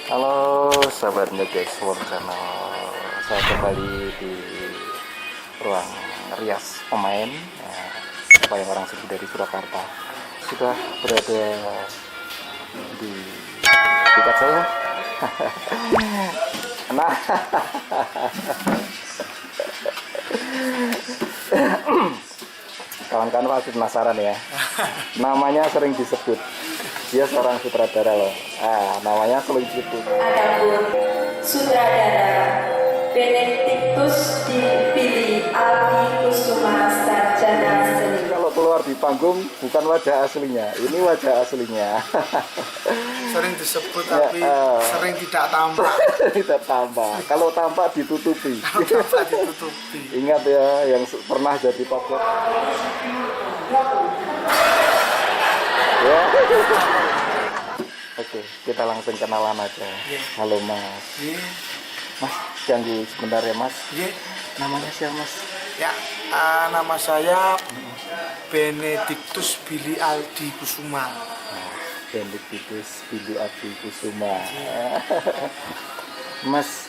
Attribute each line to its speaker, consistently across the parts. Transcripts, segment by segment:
Speaker 1: Halo sahabat Ngegas World Channel, saya kembali di ruang rias pemain yang orang sebut dari Surakarta. Sudah berada di dekat saya. Nah, kawan-kawan pasti penasaran ya. Namanya sering disebut. Dia seorang sutradara loh. Namanya sering disebut.
Speaker 2: Adapun sutradara Benedictus dipilih Aldi Kusuma Sarjana Seni.
Speaker 1: Kalau keluar di panggung bukan wajah aslinya, ini wajah aslinya.
Speaker 3: Sering disebut tapi sering tidak tampak.
Speaker 1: Tidak tampak. Kalau tampak ditutupi.
Speaker 3: Tampak ditutupi.
Speaker 1: Ingat ya yang pernah jadi pagar. Ya. Oke, kita langsung kenalan aja. Halo Mas. Mas, ganggu sebentar ya Mas. Namanya siapa Mas?
Speaker 3: Ya, nama saya Benedictus Billy Aldi Kusuma.
Speaker 1: Benedictus Billy Aldi Kusuma. Mas,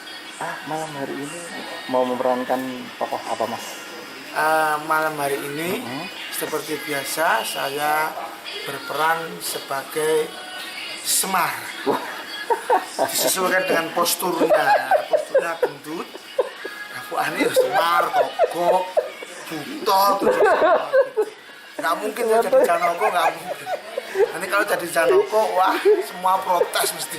Speaker 1: malam hari ini mau memerankan tokoh apa Mas?
Speaker 3: Malam hari ini seperti biasa saya berperan sebagai Semar. Disesuaikan dengan posturnya gendut, rapuannya Semar, kogok, butot, nggak mungkin ya jadi Janoko, nggak mungkin. Nanti kalau jadi Janoko, wah semua protes mesti.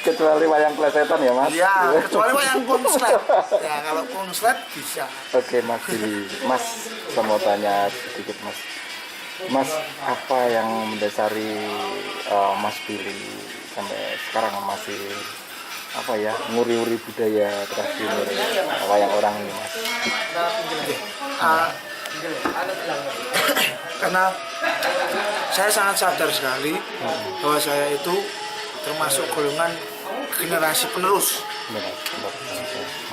Speaker 1: Kecuali wayang plesetan ya Mas?
Speaker 3: Iya, kecuali wayang konslet. Ya kalau konslet bisa.
Speaker 1: Oke Mas Billy, Mas saya mau tanya sedikit Mas. Mas, apa yang mendasari Mas Billy sampai sekarang masih nguri-uri budaya tradisi wayang orang ini Mas?
Speaker 3: Karena saya sangat sadar sekali bahwa saya itu termasuk golongan generasi penerus.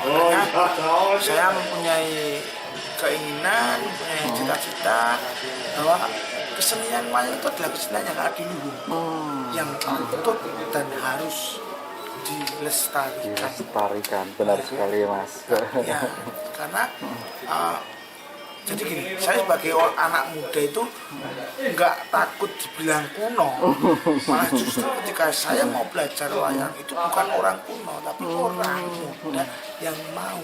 Speaker 3: Makanya saya mempunyai keinginan, mempunyai cita-cita bahwa kesenian wayang itu adalah kesenian yang adiluhung, yang patut dan harus
Speaker 1: dilestarikan. Benar sekali Mas.
Speaker 3: Ya, karena jadi gini, saya sebagai anak muda itu nggak takut dibilang kuno, malah justru ketika saya mau belajar wayang itu bukan orang kuno, tapi orang muda yang mau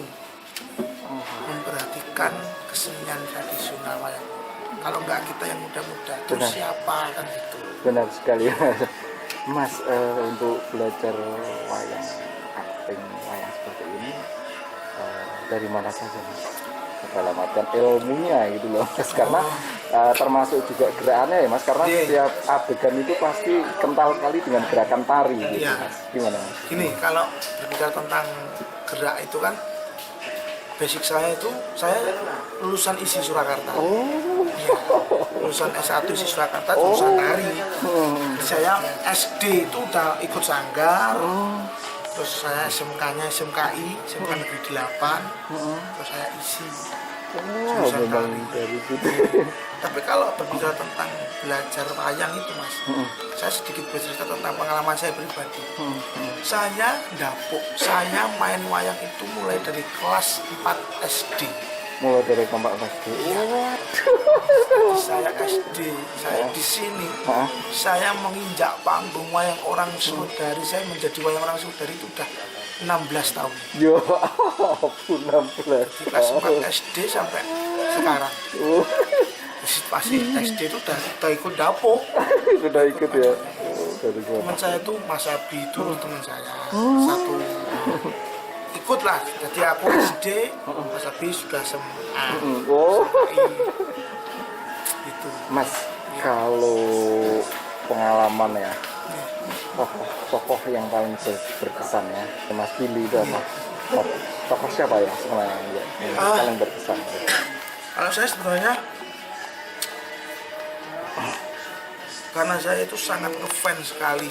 Speaker 3: memperhatikan kesenian tradisional wayang. Kalau nggak kita yang muda-muda, terus siapa kan gitu.
Speaker 1: Benar sekali Mas. Untuk belajar wayang, acting wayang seperti ini dari mana saja Mas? Dalam artian ilmunya gitu loh Mas, karena termasuk juga gerakannya ya Mas, karena setiap adegan itu pasti kental sekali dengan gerakan tari gitu Mas. Gimana Mas?
Speaker 3: Gini, kalau berbicara tentang gerak itu kan basic saya itu, saya lulusan ISI Surakarta. Lulusan S1 ISI Surakarta, jurusan tari. Saya SD itu udah ikut sanggar. Terus saya SMK-nya SMKI, SMK Negeri 8. Terus saya ISI.
Speaker 1: Memang dari situ.
Speaker 3: Tapi kalau berbicara tentang belajar wayang itu Mas, saya sedikit bercerita tentang pengalaman saya pribadi. Saya dapuk, saya main wayang itu mulai dari kelas 4 SD.
Speaker 1: Mulai dari keempat SD.
Speaker 3: Saya SD, saya di sini. Saya menginjak panggung wayang orang Sudari. Saya menjadi wayang orang Sudari itu udah 16 tahun.
Speaker 1: Yo, 16.
Speaker 3: Di kelas 4 SD sampai sekarang. Pasti SD itu udah ikut dapur.
Speaker 1: Sudah ikut ya.
Speaker 3: Teman saya itu Mas Abi itu teman saya. Satu ikutlah. Jadi aku SD, Mas Abi sudah SMA. Itu.
Speaker 1: Mas, kalau pengalaman ya, tokoh yang paling berkesan ya, Mas Billy itu apa? Tokoh siapa ya sebenarnya yang paling berkesan?
Speaker 3: Kalau saya sebenarnya, karena saya itu sangat ngefans sekali,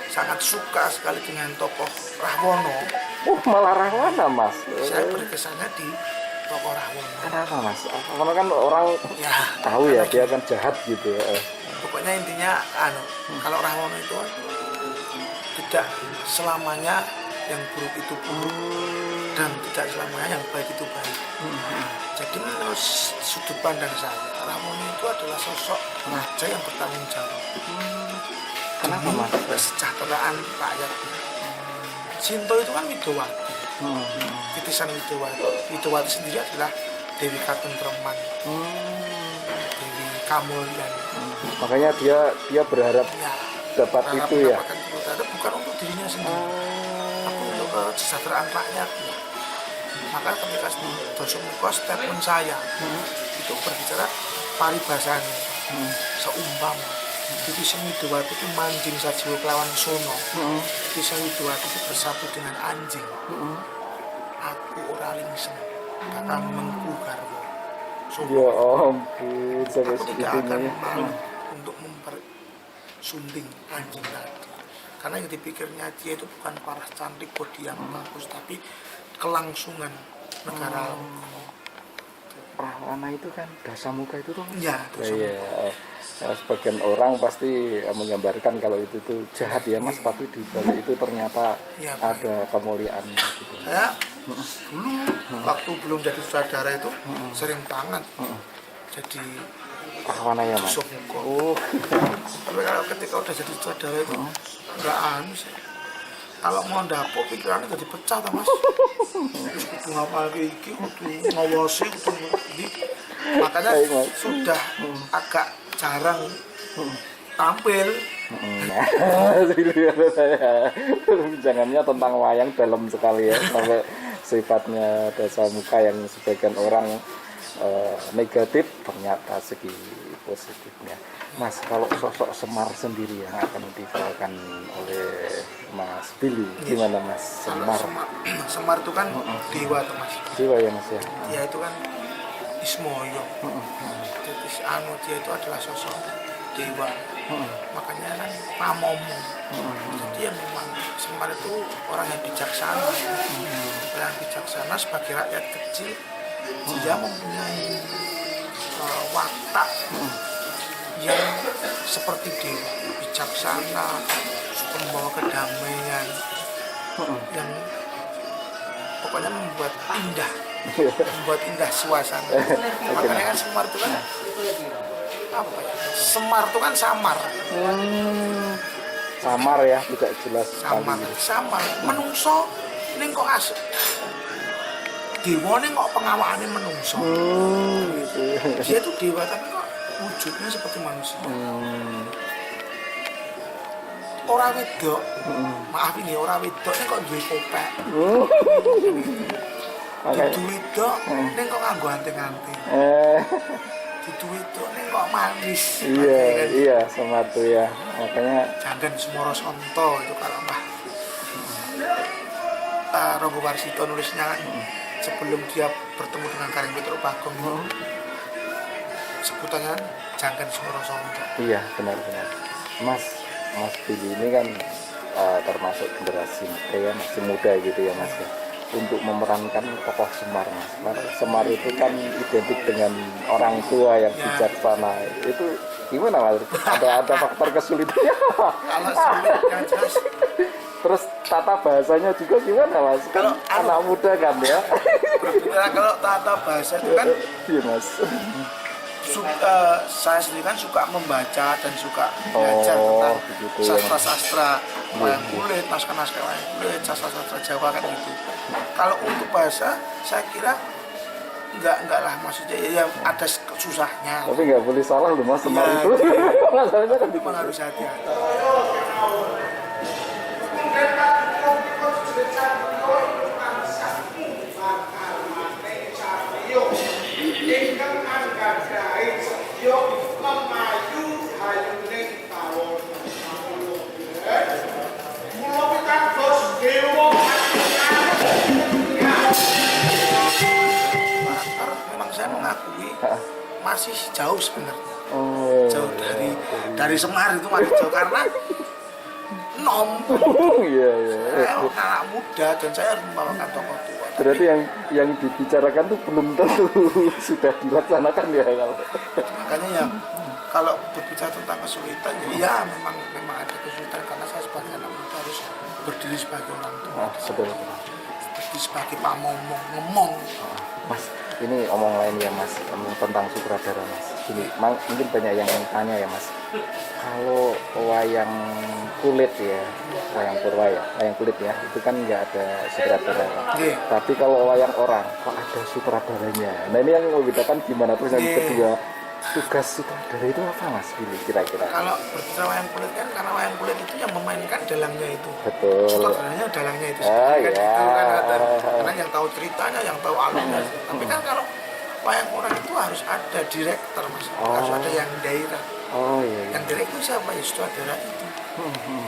Speaker 3: sangat suka sekali dengan tokoh Rahwono.
Speaker 1: Malah Rahwana Mas.
Speaker 3: Saya berkesannya di tokoh Rahwono.
Speaker 1: Kenapa Mas? Karena kan orang
Speaker 3: Ya,
Speaker 1: tahu ya dia kan jahat gitu ya.
Speaker 3: pokoknya intinya kalau Rahwono itu tidak selamanya yang buruk itu buruk dan tidak selamanya yang baik itu baik. Jadi menurut sudut pandang saya, Rahwono itu adalah sosok raja yang bertanggung jawab.
Speaker 1: Kenapa Mas?
Speaker 3: Kesejahteraan rakyat. Sinto itu kan Widowati, titisan Widowati. Widowati sendiri adalah Dewi Katentraman, Dewi Kamulyan.
Speaker 1: Makanya dia berharap
Speaker 3: Ya,
Speaker 1: dapat
Speaker 3: berharap
Speaker 1: itu ya.
Speaker 3: mendapatkan itu. Tapi bukan untuk dirinya sendiri, tapi untuk kesejahteraan rakyat. Maka ketika Dasamuka statement saya itu berbicara paribasane, seumpama titisan Widowati itu manjing sajiwa kelawan sono, titisan Widowati itu bersatu dengan anjing. Aku ora lingsem, kakang mengku garwo.
Speaker 1: Ya ampun, sampai
Speaker 3: Aku tidak akan
Speaker 1: segitunya.
Speaker 3: mau untuk mempersunting anjing tadi, karena yang dipikirnya dia itu bukan paras cantik bodi yang bagus, tapi kelangsungan negara.
Speaker 1: Rahwana itu kan Dasamuka itu tuh.
Speaker 3: Ya,
Speaker 1: Iya. Sebagian orang pasti menggambarkan kalau itu tuh jahat ya Mas, tapi di balik itu ternyata
Speaker 3: Ya,
Speaker 1: ada kemuliaan gitu.
Speaker 3: saya dulu waktu belum jadi saudara itu sering banget jadi
Speaker 1: Rahwana ya Mas.
Speaker 3: Dasamuka.
Speaker 1: Oh.
Speaker 3: Tapi kalau ketika udah jadi saudara itu nggak sih. Kalau mau dapur pikirannya jadi pecah tuh Mas. Terus kudu ngapal iki, kudu ngawosi, kudu ngerti. Makanya
Speaker 1: Baik, Mas.
Speaker 3: sudah agak jarang tampil.
Speaker 1: Saya perbincangannya tentang wayang dalam sekali ya, sampai sifatnya Dasamuka yang sebagian orang negatif ternyata segi positifnya. Mas, kalau sosok Semar sendiri yang akan dibawakan oleh Mas Billy, gimana Mas Semar?
Speaker 3: Semar itu kan dewa tuh Mas.
Speaker 1: Dewa ya Mas ya?
Speaker 3: Dia itu kan Ismoyo. Jadi dia itu adalah sosok dewa. Makanya kan pamomo. Jadi ya memang Semar itu orang yang bijaksana. Orang yang bijaksana sebagai rakyat kecil, dia mempunyai watak yang seperti dewa, bijaksana, membawa kedamaian, yang pokoknya membuat indah suasana. Makanya kan Semar itu kan apa ya? Semar itu kan samar,
Speaker 1: Samar ya, tidak jelas
Speaker 3: samar,
Speaker 1: sekali.
Speaker 3: samar. Menungso ini kok asik. Dewa ini kok pengawaannya menungso.
Speaker 1: Gitu.
Speaker 3: Dia itu dewa tapi kok wujudnya seperti manusia. Orang wedok, maaf ini orang wedok ini kok duwe kopek.
Speaker 1: Makanya,
Speaker 3: Dudu wedok ini kok nganggo anting-anting. Dudu wedok ini kok manis.
Speaker 1: iya Semar tuh ya, makanya
Speaker 3: Janggan Sumoro Sonto itu kalau Mbah Ronggo Warsito nulisnya kan sebelum dia bertemu dengan Karing Petro Bagong sebutannya kan Janggan Sumoro Sonto.
Speaker 1: iya benar-benar. Mas Billy ini kan termasuk generasi muda ya, masih muda gitu ya Mas ya, untuk memerankan tokoh Semar Mas. Karena Semar itu kan identik dengan orang tua yang bijaksana. Itu gimana Mas? Ada faktor kesulitannya?
Speaker 3: Kalau sulit yang jelas
Speaker 1: Terus tata bahasanya juga gimana Mas? Kan
Speaker 3: Kalau
Speaker 1: anak muda kan ya.
Speaker 3: berbicara kalau tata bahasa itu kan
Speaker 1: Iya Mas.
Speaker 3: saya sendiri kan suka membaca dan suka belajar tentang
Speaker 1: begitu ya.
Speaker 3: sastra-sastra wayang kulit, naskah-naskah wayang kulit, sastra-sastra Jawa kan gitu. Kalau untuk bahasa saya kira enggak lah, maksudnya ya ada susahnya.
Speaker 1: Tapi nggak boleh salah loh Mas, Semar
Speaker 3: Iya,
Speaker 1: itu. Masalahnya kan
Speaker 3: Memang harus hati-hati. Memang saya mengakui masih jauh sebenarnya.
Speaker 1: Oh,
Speaker 3: Jauh dari Semar itu masih jauh karena
Speaker 1: iya.
Speaker 3: saya anak muda dan saya harus membawakan tokoh tua.
Speaker 1: Berarti yang dibicarakan tuh belum tentu sudah dilaksanakan ya kalau.
Speaker 3: Makanya ya kalau berbicara tentang kesulitan, ya memang ada kesulitan karena saya sebagai anak muda harus berdiri sebagai orang tua,
Speaker 1: betul.
Speaker 3: berdiri sebagai pamomong, ngomong.
Speaker 1: Mas, ini omong lain ya Mas, omong tentang sutradara Mas. Gini, mungkin banyak yang tanya ya Mas. Kalau wayang kulit ya, wayang purwa ya, wayang kulit ya, itu kan nggak ada sutradara.
Speaker 3: Oke.
Speaker 1: Tapi kalau wayang orang, kok ada sutradaranya. Nah ini yang membedakan gimana. Terus yang kedua, tugas sutradara itu apa Mas? Gini kira-kira.
Speaker 3: Kalau berbicara wayang kulit kan, karena wayang kulit itu yang memainkan dalangnya itu.
Speaker 1: Betul.
Speaker 3: Sutradaranya dalangnya itu.
Speaker 1: Ah,
Speaker 3: Kan
Speaker 1: ya.
Speaker 3: itu kan karena yang tahu ceritanya, yang tahu alurnya. Tapi kan kalau wayang orang itu harus ada direktur Mas, harus ada yang daerah.
Speaker 1: Oh iya.
Speaker 3: Yang direktur itu siapa ya? Sutradara itu.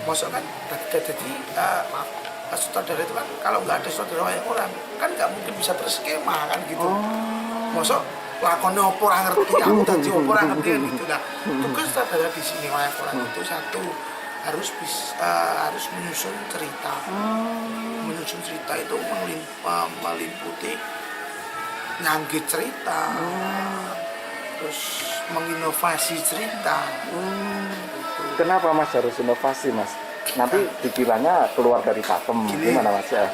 Speaker 3: Maksudnya kan jadi maaf, sutradara itu kan kalau nggak ada sutradara wayang orang kan nggak mungkin bisa berskema kan gitu. Maksud lakonnya opo ora ngerti, aku tadi opo ora ngerti kan gitu. Nah, tugas sutradara di sini wayang orang itu satu harus harus menyusun cerita. Menyusun cerita itu meliputi nyanggit cerita, terus menginovasi cerita.
Speaker 1: Kenapa Mas harus inovasi Mas? Nanti dikiranya keluar dari pakem.
Speaker 3: Gini.
Speaker 1: Gimana Mas ya?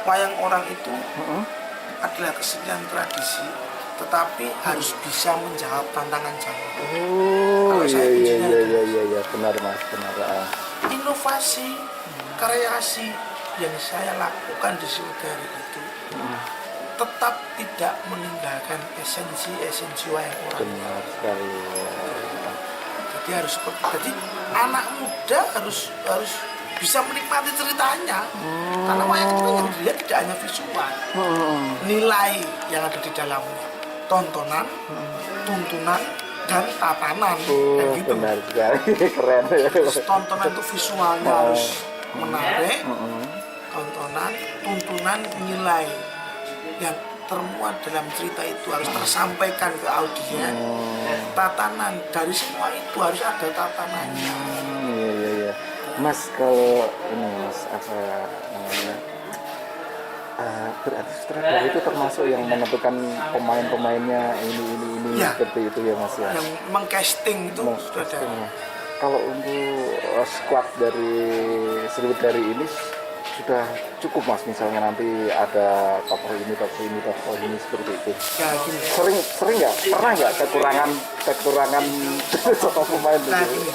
Speaker 3: Wayang orang itu adalah kesenian tradisi, tetapi harus bisa menjawab tantangan zaman.
Speaker 1: Oh
Speaker 3: Kalau saya
Speaker 1: iya
Speaker 3: kuncinya
Speaker 1: iya benar Mas, benar.
Speaker 3: Inovasi, kreasi yang saya lakukan di Sutradara itu tetap tidak meninggalkan esensi wayang orang.
Speaker 1: Benar sekali.
Speaker 3: Jadi harus seperti jadi anak muda harus bisa menikmati ceritanya. Karena wayang itu kan yang dilihat tidak hanya visual, nilai yang ada di dalamnya, tontonan, tuntunan, dan tatanan. Kayak gitu.
Speaker 1: Benar sekali, keren.
Speaker 3: Terus tontonan itu visualnya harus menarik, tontonan, tuntunan, nilai yang termuat dalam cerita itu harus tersampaikan ke audiens. Tatanan dari semua itu harus ada tatanannya.
Speaker 1: Iya. Mas kalau ini Mas apa namanya? Berarti sutradara itu termasuk yang menentukan pemain-pemainnya ini
Speaker 3: Ya.
Speaker 1: seperti itu ya Mas ya.
Speaker 3: Yang mengcasting itu sutradara.
Speaker 1: Castingnya. Kalau untuk squad dari Sriwedari ini sudah cukup Mas, misalnya nanti ada tokoh ini seperti itu.
Speaker 3: Ya gini.
Speaker 1: Sering nggak? Pernah nggak kekurangan tokoh pemain
Speaker 3: Nah,
Speaker 1: itu?
Speaker 3: gini.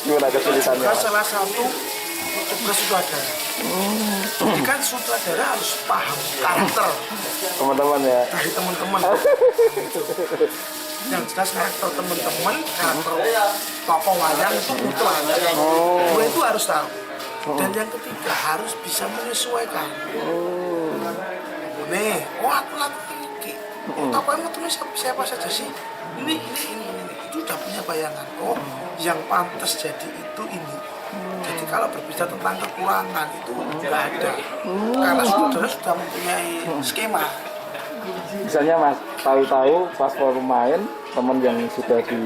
Speaker 1: Gimana kesulitannya?
Speaker 3: Juga
Speaker 1: Mas?
Speaker 3: salah satu tugas sutradara. Jadi kan sutradara harus paham karakter
Speaker 1: Teman-teman ya.
Speaker 3: dari teman-teman. Gitu. Yang jelas karakter teman-teman, karakter tokoh wayang itu mutlak. Dua itu harus tahu. Dan yang ketiga harus bisa menyesuaikan. Nih, aku lagi ini. Tokoh yang itu siapa saja sih? Ini. Itu udah punya bayangan. Oh, yang pantas jadi itu ini. Jadi kalau berbicara tentang kekurangan itu nggak ada. Karena saudara sudah mempunyai skema.
Speaker 1: Misalnya Mas, tahu-tahu pas mau main teman yang sudah di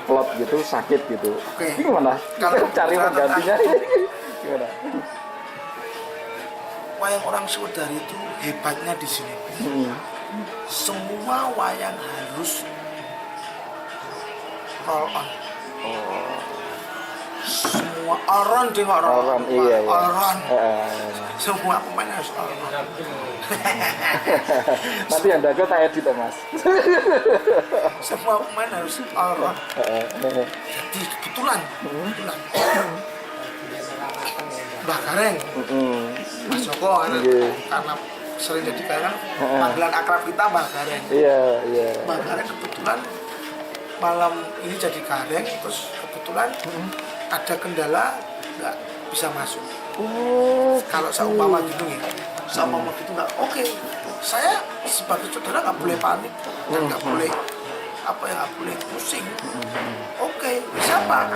Speaker 1: plot gitu sakit gitu.
Speaker 3: Oke.
Speaker 1: Gimana?
Speaker 3: Kalau
Speaker 1: Cari
Speaker 3: bicara
Speaker 1: penggantinya
Speaker 3: tentang-
Speaker 1: gimana?
Speaker 3: Wayang orang Sriwedari itu hebatnya di sini. Semua wayang harus roll on. Semua oron dengan
Speaker 1: Oron, iya.
Speaker 3: oron.
Speaker 1: Heeh.
Speaker 3: Semua pemain harus oron.
Speaker 1: Nanti yang dago tak edit ya, Mas.
Speaker 3: Semua pemain harus oron.
Speaker 1: Heeh.
Speaker 3: Jadi kebetulan. Mbah Gareng, Mas Joko karena sering jadi kan panggilan akrab kita Mbah Gareng.
Speaker 1: Iya.
Speaker 3: Mbah Gareng kebetulan malam ini jadi Gareng, terus kebetulan ada kendala nggak bisa masuk. Kalau seumpama gitu ya, seumpama gitu nggak oke. Saya sebagai saudara nggak boleh panik dan nggak boleh nggak boleh pusing. Oke, siapa?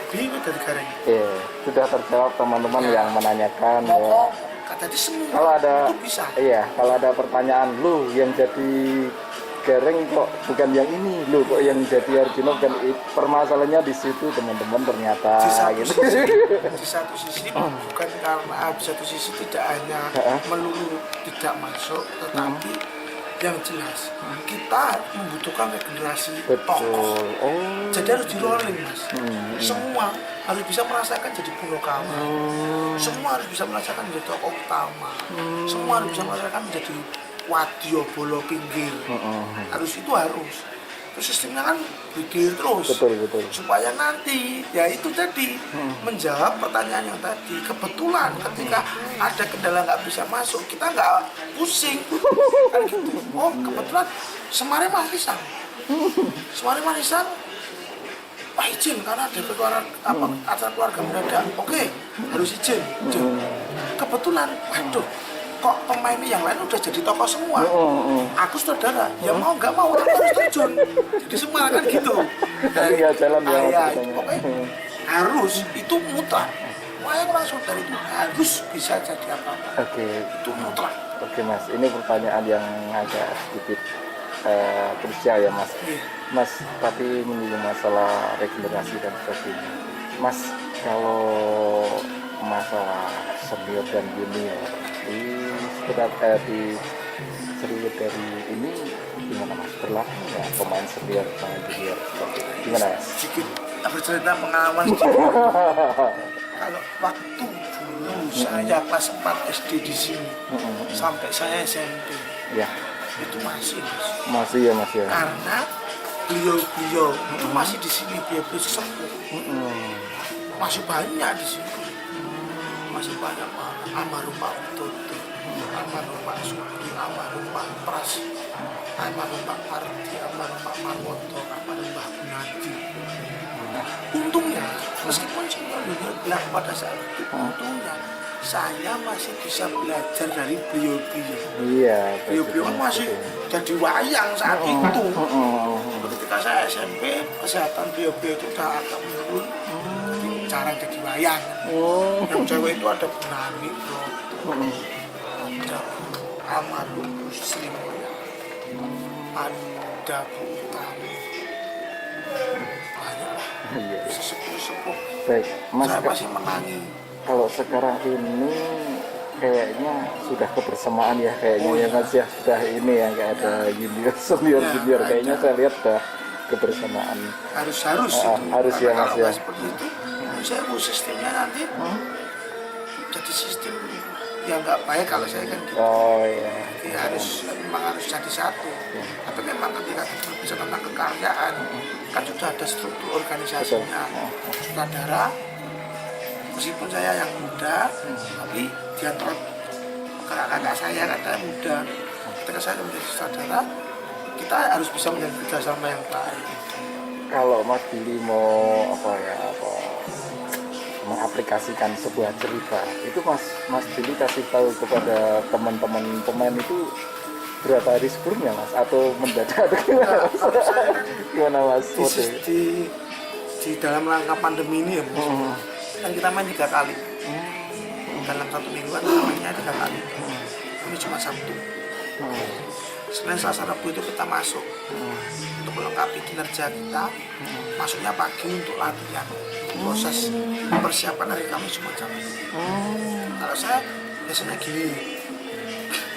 Speaker 3: Abi itu dari Gareng.
Speaker 1: Iya, sudah terjawab teman-teman yang menanyakan ya.
Speaker 3: Pokok jadi semua
Speaker 1: Kalau ada
Speaker 3: itu bisa.
Speaker 1: Iya, kalau ada pertanyaan lu yang jadi Gareng kok bukan yang ini, lu kok yang jadi Arjuna bukan permasalahannya di situ teman-teman ternyata gitu.
Speaker 3: Di satu sisi bukan karena di satu sisi tidak hanya melulu tidak masuk, tetapi yang jelas kita membutuhkan regenerasi
Speaker 1: Betul.
Speaker 3: tokoh.
Speaker 1: Oh.
Speaker 3: Jadi harus di rolling mas. Semua harus bisa merasakan jadi Punokawan. Semua harus bisa merasakan menjadi tokoh utama. Semua harus bisa merasakan menjadi wadya bola pinggir. Harus itu harus. Terus sistemnya kan pikir terus.
Speaker 1: Betul.
Speaker 3: Supaya nanti ya itu tadi menjawab pertanyaan yang tadi. Kebetulan ketika ada kendala nggak bisa masuk, kita nggak pusing kan gitu. Oh kebetulan Semare Manisan, Pak izin karena ada acara keluarga mendadak. Oke, harus izin. Kebetulan, waduh, kok pemainnya yang lain udah jadi tokoh semua. Aku saudara, ya mau nggak mau aku harus terjun. Jadi semua kan gitu.
Speaker 1: Tinggal jalan ya.
Speaker 3: Ya,
Speaker 1: ceritanya.
Speaker 3: pokoknya harus itu mutlak. Wayang orang saudara itu harus bisa jadi apa-apa.
Speaker 1: Oke.
Speaker 3: Itu mutlak.
Speaker 1: Oke mas, ini pertanyaan yang agak sedikit krusial ya mas. Mas, tapi menyinggung masalah regenerasi dan sebagainya. Mas, kalau masa senior dan junior di Sriwedari ini gimana mas? Berlaku ya pemain senior sama junior seperti itu? Gimana mas?
Speaker 3: Sedikit bercerita pengalaman. Kalau waktu dulu saya kelas 4 SD di sini sampai saya SMP
Speaker 1: Ya,
Speaker 3: itu masih mas.
Speaker 1: masih ya mas ya.
Speaker 3: Karena beliau-beliau itu masih di sini, beliau-beliau sesepuh masih banyak di sini, masih banyak Pak. Almarhum Pak Utoto, almarhum Pak Sudi, almarhum Pak Pras, almarhum Pak Parti, almarhum Pak Marwoto, almarhum Mbah Gunadi. Untungnya meskipun saya bilang pada saat itu, untungnya saya masih bisa belajar dari beliau-beliau.
Speaker 1: Iya.
Speaker 3: Beliau-beliau kan masih jadi wayang saat itu. Ketika saya SMP, kesehatan beliau-beliau itu udah agak menurun. Jadi jarang jadi wayang. Yang cewek itu ada Bu Nani, ada almarhum Bu Sri Mulyani, ada Bu Utami. Banyak lah.
Speaker 1: Iya.
Speaker 3: Sesepuh-sepuh.
Speaker 1: Baik, mas.
Speaker 3: Saya masih menangi.
Speaker 1: Kalau sekarang ini kayaknya sudah kebersamaan ya kayaknya ya mas ya, sudah ini ya nggak ada junior kayaknya saya lihat sudah kebersamaan.
Speaker 3: Harus
Speaker 1: harus ya mas
Speaker 3: kalau
Speaker 1: ya.
Speaker 3: seperti itu saya mau sistemnya nanti jadi sistem yang nggak baik kalau saya kan gitu.
Speaker 1: Oh iya.
Speaker 3: Jadi memang harus jadi satu. Tapi memang ketika kita bisa tentang kekaryaan kan sudah ada struktur organisasinya. Sutradara meskipun saya yang muda, tapi diantara kakak-kakak saya kan muda. Ketika saya menjadi sutradara, kita harus bisa menjadi kerjasama yang baik.
Speaker 1: Kalau Mas Billy mau mengaplikasikan sebuah cerita, itu Mas Billy kasih tahu kepada teman-teman pemain itu berapa hari sebelumnya mas? Atau mendadak atau gimana mas? Gimana mas?
Speaker 3: Di dalam rangka pandemi ini ya mas, kan kita main 3 kali dalam 1 mingguan, mainnya 3 kali. Ini cuma Sabtu. Senin, Selasa, Rabu itu kita masuk untuk melengkapi kinerja kita. Masuknya pagi untuk latihan, proses persiapan hari Kamis cuma jam itu. Kalau saya biasanya gini,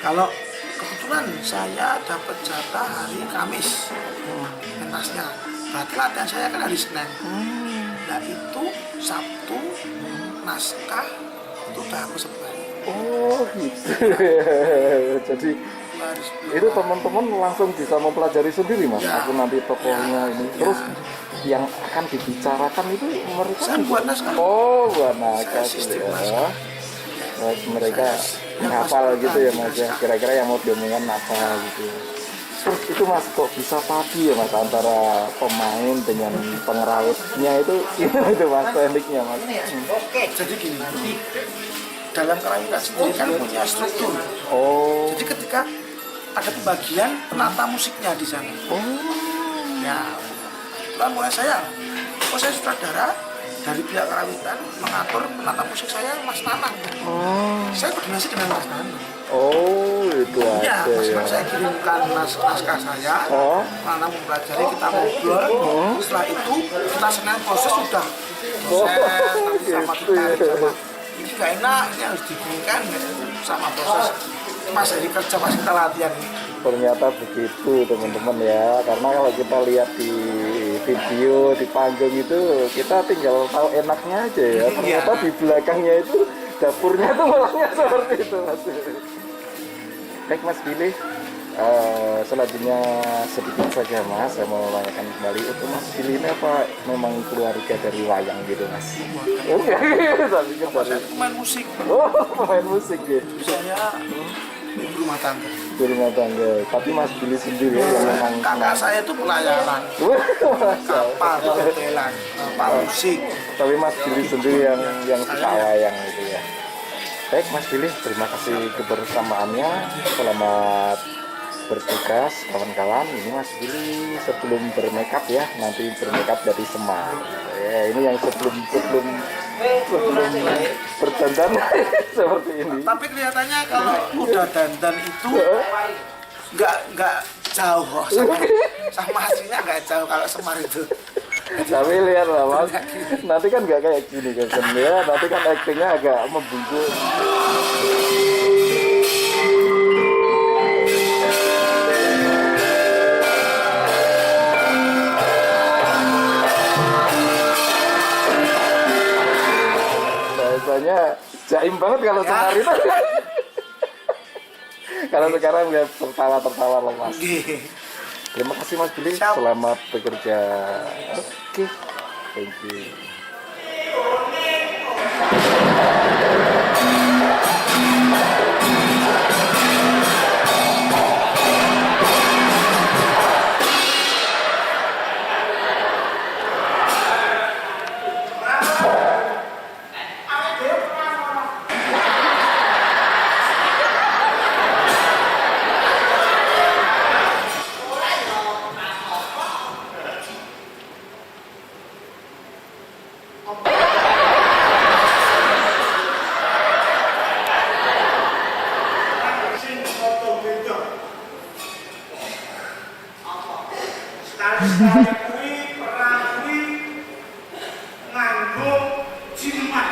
Speaker 3: kalau kebetulan saya dapat jatah hari Kamis pentasnya, berarti latihan saya kan hari Senin. Nah itu Sabtu naskah itu udah aku sebar.
Speaker 1: Oh gitu. Jadi itu teman-teman langsung bisa mempelajari sendiri mas.
Speaker 3: Ya.
Speaker 1: Aku nanti tokohnya ini. Terus yang akan dibicarakan itu mereka.
Speaker 3: Saya buat naskah.
Speaker 1: Oh buat naskah
Speaker 3: sistem
Speaker 1: ya.
Speaker 3: naskah.
Speaker 1: Mereka ngapal gitu ya mas ya. Kira-kira yang mau diomongin apa gitu. Terus itu mas kok bisa padu ya mas antara pemain dengan pengerautnya itu mas tekniknya mas.
Speaker 3: Jadi gini, dalam kerawitan sendiri kan punya struktur.
Speaker 1: Oh.
Speaker 3: Jadi ketika ada pembagian penata musiknya di sana. Ya, kebetulan mulai saya sutradara dari pihak kerawitan mengatur penata musik saya Mas Nanang. Saya koordinasi dengan Mas Nanang.
Speaker 1: Oh, itu
Speaker 3: Ya,
Speaker 1: ada
Speaker 3: Mas
Speaker 1: ya.
Speaker 3: Nanang saya kirimkan naskah saya. Nanang mempelajari, kita ngobrol. Setelah itu kita senang proses sudah. Proses nanti sama kita sama. Ini nggak enak, ini harus diberikan sama proses pas hari kerja pas kita latihan.
Speaker 1: ternyata begitu teman-teman ya, karena kalau kita lihat di video di panggung itu kita tinggal tahu enaknya aja ya, ternyata di belakangnya itu dapurnya tuh malahnya seperti itu Mas. Baik Mas Billy, selanjutnya sedikit saja Mas, saya mau menanyakan kembali, untuk Mas Billy ini apa memang keluarga dari wayang gitu Mas? Oke, tapi kan
Speaker 3: Saya pemain musik.
Speaker 1: oh, pemain musik ya.
Speaker 3: Saya ibu rumah tangga.
Speaker 1: Di rumah tangga, tapi Mas Billy sendiri ya, yang memang
Speaker 3: Kakak saya itu pelayaran. Kapal, hotelan, kapal musik.
Speaker 1: tapi Mas Billy sendiri yang suka wayang gitu ya. Baik Mas Billy, terima kasih kebersamaannya, selamat bertugas kawan-kawan. Ini Mas Billy sebelum bermakeup ya, nanti bermakeup dari Semar ya, ini yang sebelum berdandan seperti ini.
Speaker 3: Tapi kelihatannya kalau udah dandan itu nggak jauh kok sama aslinya, nggak jauh kalau Semar itu.
Speaker 1: Tapi lihat lah Mas, nanti kan nggak kayak gini kan ya, nanti kan aktingnya agak membungkuk. Biasanya jaim banget kalau Semar itu. Kalau sekarang nggak tertawa loh Mas. Terima kasih Mas Billy, selamat bekerja. Oke, thank you.
Speaker 4: Sekali kuwi perang kuwi nganggo jimat.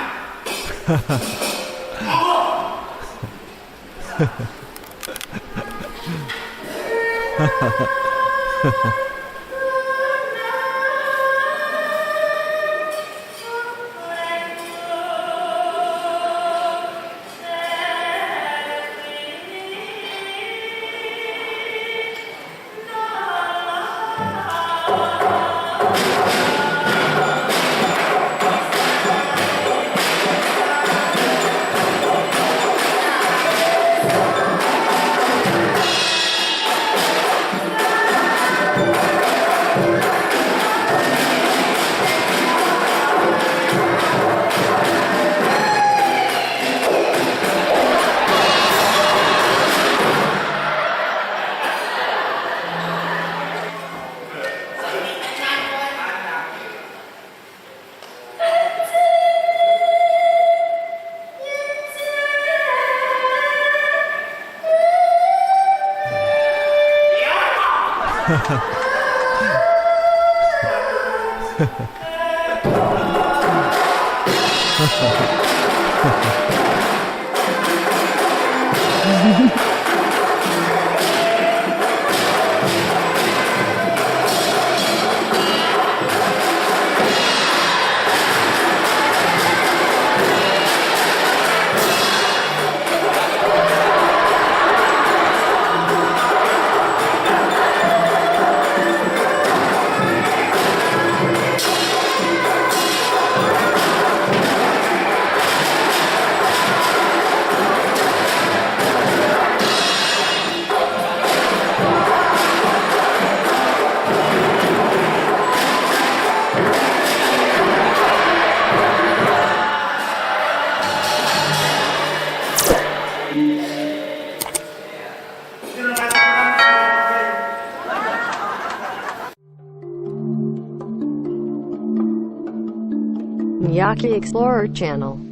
Speaker 5: Miyaki Explorer Channel.